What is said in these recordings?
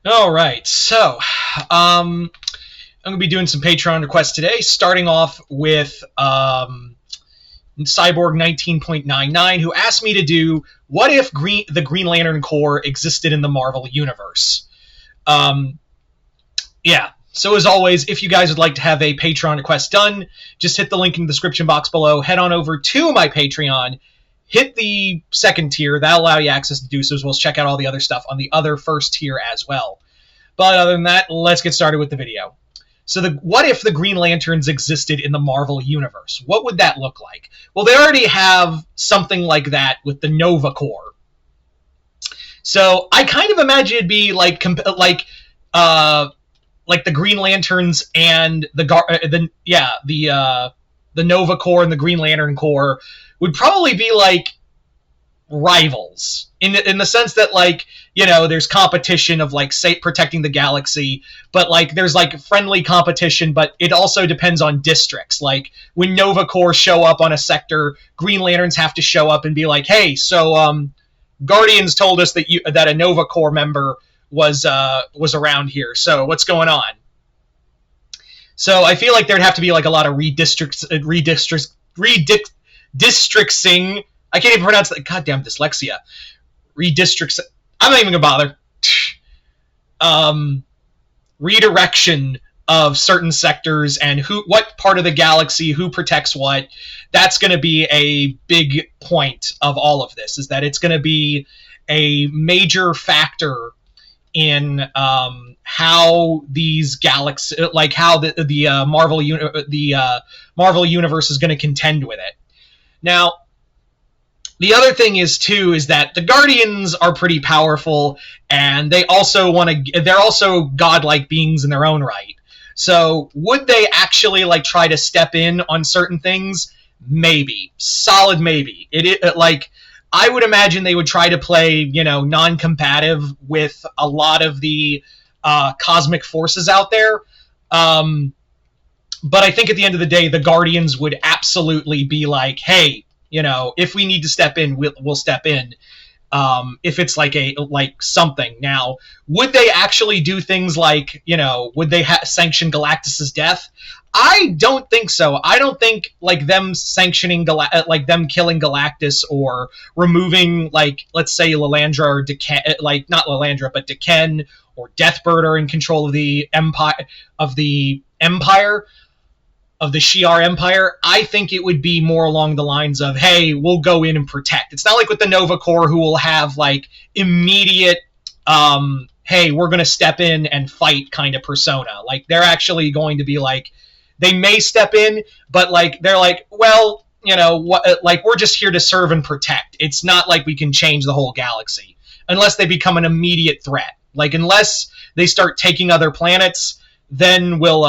All right, so I'm going to be doing some Patreon requests today, starting off with Cyborg 19.99, who asked me to do what if the Green Lantern Corps existed in the Marvel Universe. Yeah, so as always, if you guys would like to have a Patreon request done, just hit the link in the description box below, head on over to my Patreon, hit the second tier, that'll allow you access to do so, as well as check out all the other stuff on the other first tier as well. But other than that, let's get started with the video. So what if the Green Lanterns existed in the Marvel Universe? What would that look like? Well, they already have something like that with the Nova Corps. So I kind of imagine it'd be like the Green Lanterns and the Nova Corps and the Green Lantern Corps would probably be like rivals in the sense that, like, you know, there's competition of like protecting the galaxy, but like there's like friendly competition, but it also depends on districts. Like when Nova Corps show up on a sector, Green Lanterns have to show up and be like, hey, so Guardians told us that a Nova Corps member was around here, so what's going on? So I feel like there'd have to be like a lot of redistricting. I can't even pronounce that. Goddamn dyslexia. Redistricts. I'm not even gonna bother. Redirection of certain sectors and what part of the galaxy, who protects what. That's going to be a big point of all of this. Is that it's going to be a major factor in how these galaxies, like how the Marvel universe is going to contend with it. Now, the other thing is too is that the Guardians are pretty powerful, and they're also godlike beings in their own right. So would they actually like try to step in on certain things? Maybe. Solid maybe. I would imagine they would try to play, you know, non-combative with a lot of the cosmic forces out there. But I think at the end of the day, the Guardians would absolutely be like, hey, you know, if we need to step in, we'll step in. If it's like something. Now, would they actually do things like, you know, would they sanction Galactus's death? I don't think so. I don't think like them sanctioning them killing Galactus or removing, like, let's say Lilandra or D'Ken, like not Lilandra but D'Ken or Deathbird are in control of the Empire of the Shi'ar Empire. I think it would be more along the lines of, hey, we'll go in and protect. It's not like with the Nova Corps, who will have like immediate hey, we're going to step in and fight kind of persona. Like they're actually going to be like, they may step in, but like they're like, well, you know, like we're just here to serve and protect. It's not like we can change the whole galaxy unless they become an immediate threat. Like unless they start taking other planets, then we'll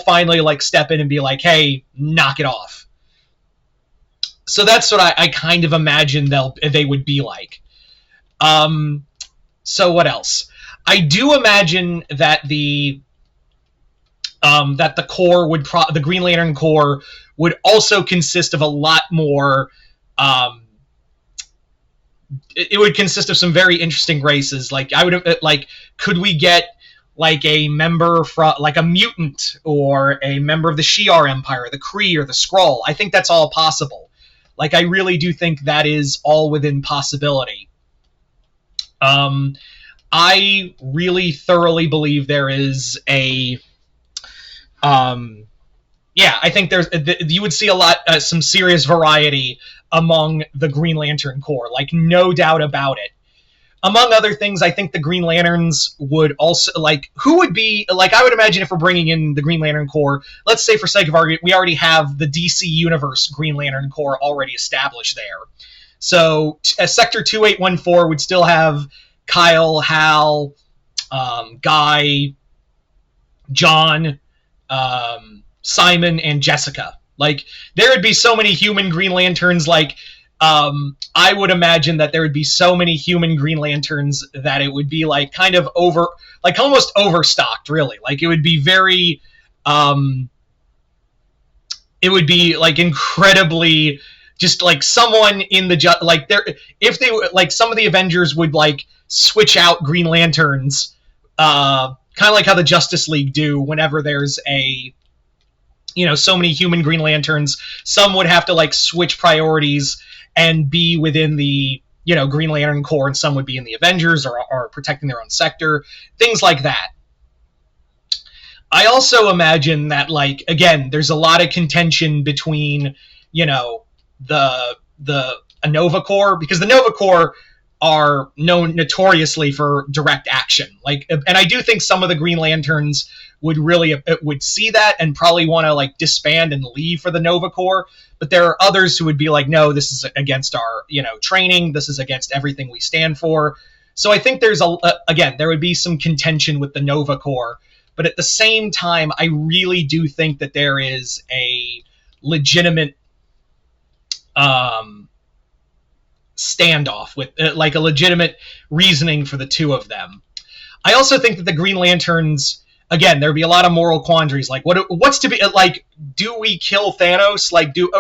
finally like step in and be like, hey, knock it off. So that's what I kind of imagine they would be like. So what else? I do imagine that the Corps would the Green Lantern Corps would also consist of a lot more. It would consist of some very interesting races. Like could we get like a member from, like a mutant or a member of the Shi'ar Empire, the Kree or the Skrull? I think that's all possible. Like I really do think that is all within possibility. I really thoroughly believe there is a. Yeah, I think you would see a lot, some serious variety among the Green Lantern Corps, like no doubt about it. Among other things, I think the Green Lanterns would also, like, who would be, like, I would imagine if we're bringing in the Green Lantern Corps, let's say for sake of argument, we already have the DC Universe Green Lantern Corps already established there. So Sector 2814 would still have Kyle, Hal, Guy, John, Simon, and Jessica. Like, there would be so many human Green Lanterns, like, I would imagine that there would be so many human Green Lanterns that it would be, like, kind of almost overstocked, really. Like, it would be very, it would be, like, incredibly, just, like, someone in the, like, there, if they, like, some of the Avengers would, like, switch out Green Lanterns kind of like how the Justice League do whenever there's so many human Green Lanterns. Some would have to like switch priorities and be within the Green Lantern Corps, and some would be in the Avengers or protecting their own sector, things like that. I also imagine that, like, again, there's a lot of contention between, the Nova Corps, because the Nova Corps are known notoriously for direct action. Like, and I do think some of the Green Lanterns would see that and probably want to like disband and leave for the Nova Corps. But there are others who would be like, no, this is against our training. This is against everything we stand for. So I think there's there would be some contention with the Nova Corps. But at the same time, I really do think that there is a legitimate standoff with like a legitimate reasoning for the two of them. I also think that the Green Lanterns, again, there'd be a lot of moral quandaries. Like, what's to be like? Do we kill Thanos? Like, do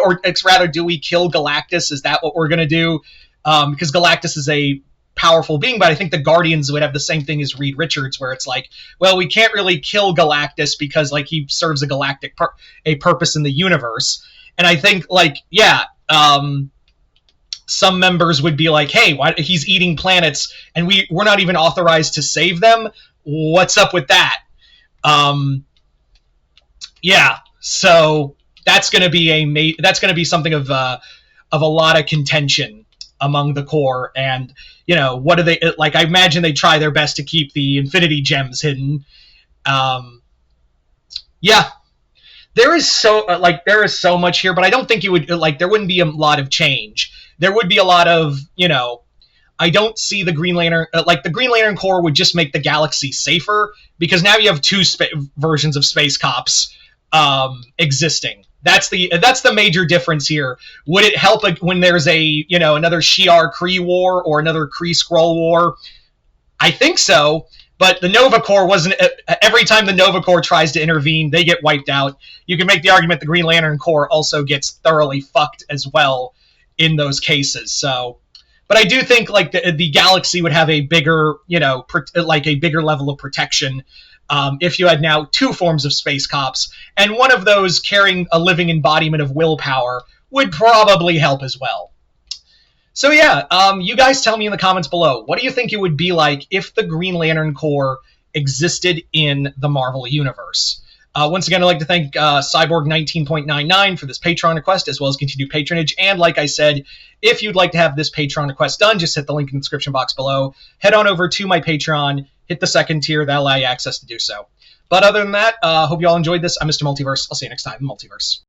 we kill Galactus? Is that what we're gonna do? Because Galactus is a powerful being, but I think the Guardians would have the same thing as Reed Richards, where it's like, well, we can't really kill Galactus because like he serves a galactic purpose in the universe. And I think like, yeah, some members would be like, hey, why he's eating planets and we're not even authorized to save them? What's up with that? Yeah, so that's going to be something of a lot of contention among the Corps. And what do they like? I imagine they try their best to keep the Infinity Gems hidden. Yeah, there is so much here, but I don't think there wouldn't be a lot of change. There would be a lot of I don't see the Green Lantern the Green Lantern Corps would just make the galaxy safer, because now you have two versions of Space Cops existing. That's the major difference here. Would it help when there's another Shi'ar Kree war or another Kree Skrull war? I think so, but the Nova Corps wasn't. Every time the Nova Corps tries to intervene, they get wiped out. You can make the argument the Green Lantern Corps also gets thoroughly fucked as well in those cases. So, but I do think like the galaxy would have a bigger, a bigger level of protection. If you had now two forms of Space Cops, and one of those carrying a living embodiment of willpower would probably help as well. So yeah, you guys tell me in the comments below, what do you think it would be like if the Green Lantern Corps existed in the Marvel Universe? Once again, I'd like to thank Cyborg 19.99 for this Patreon request, as well as continued patronage. And like I said, if you'd like to have this Patreon request done, just hit the link in the description box below. Head on over to my Patreon, hit the second tier, that'll allow you access to do so. But other than that, hope you all enjoyed this. I'm Mr. Multiverse. I'll see you next time in Multiverse.